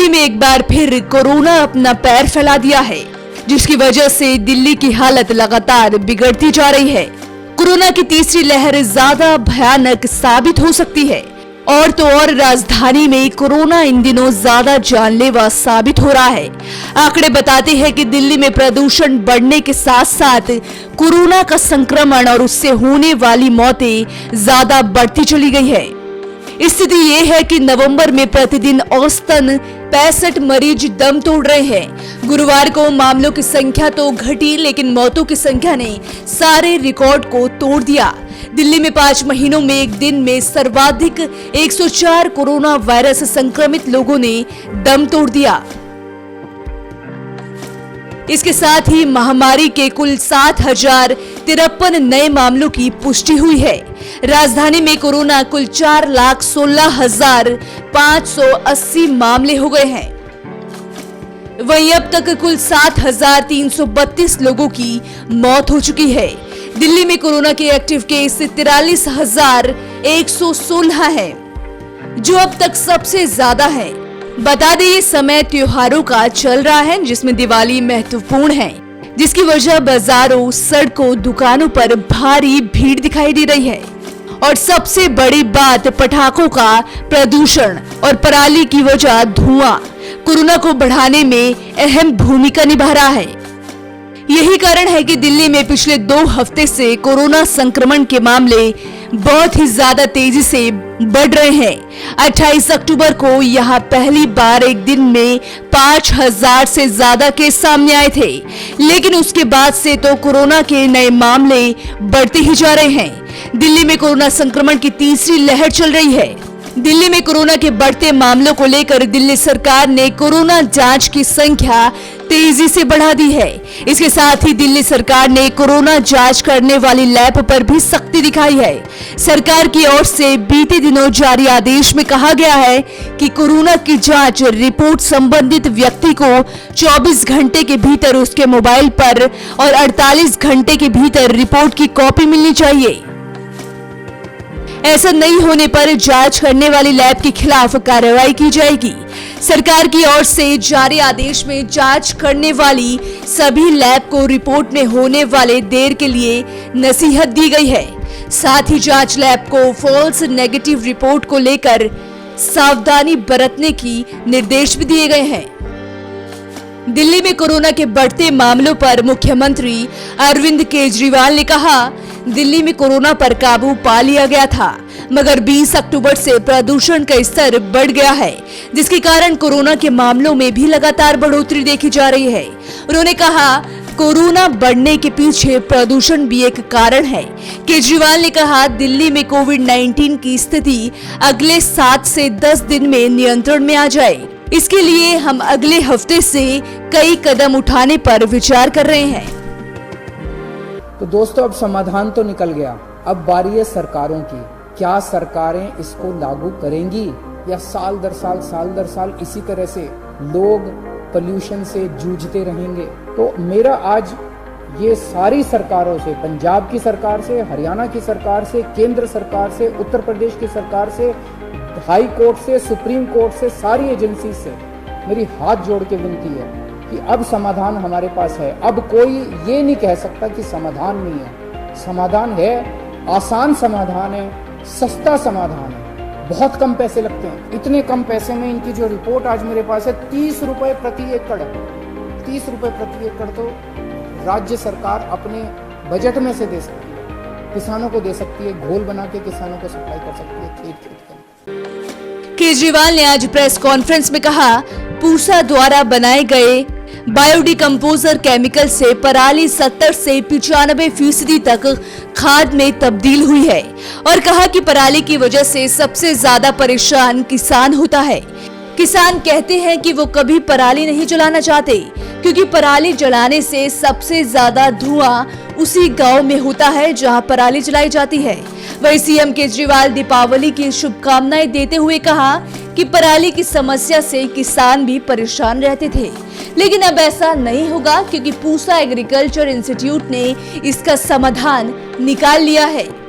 दिल्ली में एक बार फिर कोरोना अपना पैर फैला दिया है, जिसकी वजह से दिल्ली की हालत लगातार बिगड़ती जा रही है। कोरोना की तीसरी लहर ज्यादा भयानक साबित हो सकती है और तो और राजधानी में कोरोना इन दिनों ज्यादा जानलेवा साबित हो रहा है। आंकड़े बताते हैं कि दिल्ली में प्रदूषण बढ़ने के साथ साथ कोरोना का संक्रमण और उससे होने वाली मौतें ज्यादा बढ़ती चली गई है। स्थिति ये है कि नवंबर में प्रतिदिन औसतन 65 मरीज दम तोड़ रहे हैं। गुरुवार को मामलों की संख्या तो घटी, लेकिन मौतों की संख्या ने सारे रिकॉर्ड को तोड़ दिया। दिल्ली में 5 महीनों में एक दिन में सर्वाधिक 104 कोरोना वायरस संक्रमित लोगों ने दम तोड़ दिया। इसके साथ ही महामारी के कुल 7,053 नए मामलों की पुष्टि हुई है। राजधानी में कोरोना कुल 4,16,580 मामले हो गए हैं। वहीं अब तक कुल 7,332 लोगों की मौत हो चुकी है। दिल्ली में कोरोना के एक्टिव केस 43,116 है, जो अब तक सबसे ज्यादा है। बता दें, ये समय त्योहारों का चल रहा है, जिसमें दिवाली महत्वपूर्ण है, जिसकी वजह बाजारों, सड़कों, दुकानों पर भारी भीड़ दिखाई दे रही है। और सबसे बड़ी बात पटाखों का प्रदूषण और पराली की वजह धुआं कोरोना को बढ़ाने में अहम भूमिका निभा रहा है। यही कारण है कि दिल्ली में पिछले 2 हफ्ते से कोरोना संक्रमण के मामले बहुत ही ज्यादा तेजी से बढ़ रहे हैं। 28 अक्टूबर को यहां पहली बार एक दिन में 5,000 से ज्यादा केस सामने आए थे, लेकिन उसके बाद से तो कोरोना के नए मामले बढ़ते ही जा रहे हैं। दिल्ली में कोरोना संक्रमण की तीसरी लहर चल रही है। दिल्ली में कोरोना के बढ़ते मामलों को लेकर दिल्ली सरकार ने कोरोना जांच की संख्या तेजी से बढ़ा दी है। इसके साथ ही दिल्ली सरकार ने कोरोना जांच करने वाली लैब पर भी सख्ती दिखाई है। सरकार की ओर से बीते दिनों जारी आदेश में कहा गया है कि कोरोना की जांच रिपोर्ट संबंधित व्यक्ति को 24 घंटे के भीतर उसके मोबाइल पर और 48 घंटे के भीतर रिपोर्ट की कॉपी मिलनी चाहिए। ऐसा नहीं होने पर जांच करने वाली लैब के खिलाफ कार्रवाई की जाएगी। सरकार की ओर से जारी आदेश में जांच करने वाली सभी लैब को रिपोर्ट में होने वाले देर के लिए नसीहत दी गई है। साथ ही जांच लैब को फॉल्स नेगेटिव रिपोर्ट को लेकर सावधानी बरतने की निर्देश भी दिए गए हैं। दिल्ली में कोरोना के बढ़ते मामलों पर मुख्यमंत्री अरविंद केजरीवाल ने कहा, दिल्ली में कोरोना पर काबू पा लिया गया था, मगर 20 अक्टूबर से प्रदूषण का स्तर बढ़ गया है, जिसके कारण कोरोना के मामलों में भी लगातार बढ़ोतरी देखी जा रही है। उन्होंने कहा, कोरोना बढ़ने के पीछे प्रदूषण भी एक कारण है। केजरीवाल ने कहा, दिल्ली में कोविड-19 की स्थिति अगले 7 से 10 दिन में नियंत्रण में आ जाए। इसके लिए हम अगले हफ्ते से कई कदम उठाने पर विचार कर रहे हैं। तो दोस्तों, अब समाधान तो निकल गया, अब बारी है सरकारों की। क्या सरकारें इसको लागू करेंगी या साल दर साल इसी तरह से लोग पोल्यूशन से जूझते रहेंगे? तो मेरा आज ये सारी सरकारों से, पंजाब की सरकार से, हरियाणा की सरकार से, केंद्र सरकार से, उत्तर प्रदेश की सरकार से, हाई कोर्ट से, सुप्रीम कोर्ट से, सारी एजेंसी से मेरी हाथ जोड़ के विनती है कि अब समाधान हमारे पास है। अब कोई ये नहीं कह सकता कि समाधान नहीं है। समाधान है, आसान समाधान है, सस्ता समाधान है, बहुत कम पैसे लगते हैं। इतने कम पैसे में इनकी जो रिपोर्ट आज मेरे पास है, 30 रुपए प्रति एकड़। 30 रुपए प्रति एकड़ तो राज्य सरकार अपने बजट में से दे सकती है, किसानों को दे सकती है, घोल बना के किसानों को सप्लाई कर सकती है खेत कर। केजरीवाल ने आज प्रेस कॉन्फ्रेंस में कहा, पूसा द्वारा बनाए गए बायोडिकम्पोजर केमिकल से पराली 70 से 95% तक खाद में तब्दील हुई है और कहा कि पराली की वजह से सबसे ज्यादा परेशान किसान होता है। किसान कहते हैं कि वो कभी पराली नहीं जलाना चाहते, क्योंकि पराली जलाने से सबसे ज्यादा धुआं उसी गांव में होता है जहां पराली जलाई जाती है। वहीं सीएम केजरीवाल दीपावली की शुभकामनाएं देते हुए कहा कि पराली की समस्या से किसान भी परेशान रहते थे, लेकिन अब ऐसा नहीं होगा, क्योंकि पूसा एग्रीकल्चर इंस्टीट्यूट ने इसका समाधान निकाल लिया है।